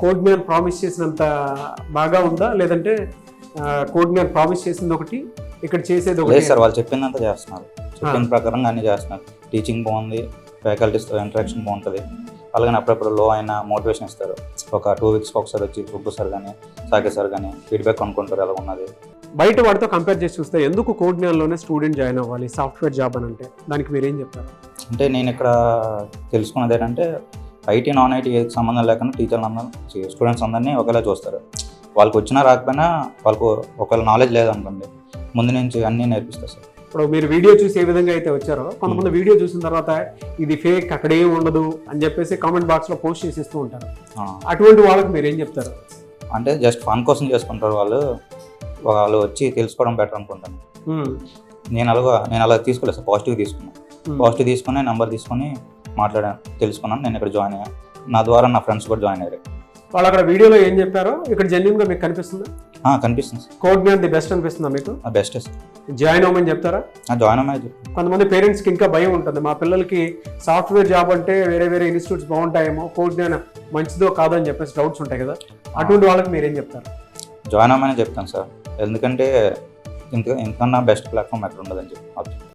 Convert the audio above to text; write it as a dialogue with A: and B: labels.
A: Code man promise చేసినంత బాగా ఉందా, లేదంటే కోడ్ మ్యాన్ ప్రామిస్ చేసింది ఒకటి, ఇక్కడ చేసేది
B: లేదు
A: ఒకటి?
B: సార్, వాళ్ళు చెప్పిందంతా చేస్తున్నారు, చెప్పిన ప్రకారంగా అన్నీ చేస్తున్నారు. టీచింగ్ బాగుంది, ఫ్యాకల్టీస్తో ఇంటరాక్షన్ బాగుంటుంది. అలాగని అప్పుడప్పుడు లో అయినా మోటివేషన్ ఇస్తారు. ఒక 2 వీక్స్కి ఒకసారి వచ్చి సుబ్బు సార్ కానీ సాకే సార్ కానీ ఫీడ్బ్యాక్ అనుకుంటారు ఎలా ఉన్నది.
A: బయట వాడితో కంపేర్ చేసి చూస్తే ఎందుకు కోడ్ మ్యాన్లోనే స్టూడెంట్ జాయిన్ అవ్వాలి సాఫ్ట్వేర్ జాబ్ అని అంటే, దానికి మీరు ఏం చెప్తారు?
B: అంటే నేను ఇక్కడ తెలుసుకున్నది ఏంటంటే ఐటీ నాన్ ఐటీ ఏది సంబంధం లేకుండా టీచర్లు అందరూ స్టూడెంట్స్ అందరినీ ఒకేలా చూస్తారు. వాళ్ళకి వచ్చినా రాకపోయినా వాళ్ళకు ఒకవేళ నాలెడ్జ్ లేదనుకోండి ముందు నుంచి అన్నీ నేర్పిస్తారు సార్.
A: ఇప్పుడు మీరు వీడియో చూసి ఏ విధంగా అయితే వచ్చారో, కొంతమంది వీడియో చూసిన తర్వాత ఇది ఫేక్, అక్కడ ఏం ఉండదు అని చెప్పేసి కామెంట్ బాక్స్లో పోస్ట్ చేసిస్తూ ఉంటారు. అటువంటి వాళ్ళకి మీరు ఏం చెప్తారు?
B: అంటే జస్ట్ ఫన్ కోసం చేసుకుంటారు వాళ్ళు. వాళ్ళు వచ్చి తెలుసుకోవడం బెటర్ అనుకుంటాను. నేను అలా తీసుకోలేదు సార్, పాజిటివ్ తీసుకున్నాను. పాజిటివ్ తీసుకుని నెంబర్ తీసుకొని మాట్లాడాను, తెలుసుకున్నాను. నేను ఇక్కడ జాయిన్ అయ్యాను, నా ద్వారా నా ఫ్రెండ్స్ కూడా జాయిన్ అయ్యారు.
A: వాళ్ళు అక్కడ వీడియోలో ఏం చెప్పారో ఇక్కడ జెన్యున్గా మీకు కనిపిస్తుందా?
B: కనిపిస్తుంది sir.
A: Code man the best అనిపిస్తుందా మీకు?
B: Best sir.
A: జాయిన్ అవ్వమని చెప్తారా?
B: జాయిన్ అవ్వమని.
A: కొంతమంది పేరెంట్స్కి ఇంకా భయం ఉంటుంది, మా పిల్లలకి సాఫ్ట్వేర్ జాబ్ అంటే వేరే వేరే ఇన్స్టిట్యూట్స్ బాగుంటాయేమో, కోడ్ మ్యాన్ మంచిదో కాదో అని చెప్పేసి డౌట్స్ ఉంటాయి కదా, అటువంటి వాళ్ళకి మీరేం చెప్తారు?
B: జాయిన్ అవ్వమని చెప్తాను సార్, ఎందుకంటే ఇంతకన్నా బెస్ట్ ప్లాట్ఫామ్ ఎక్కడ ఉండదని చెప్పి.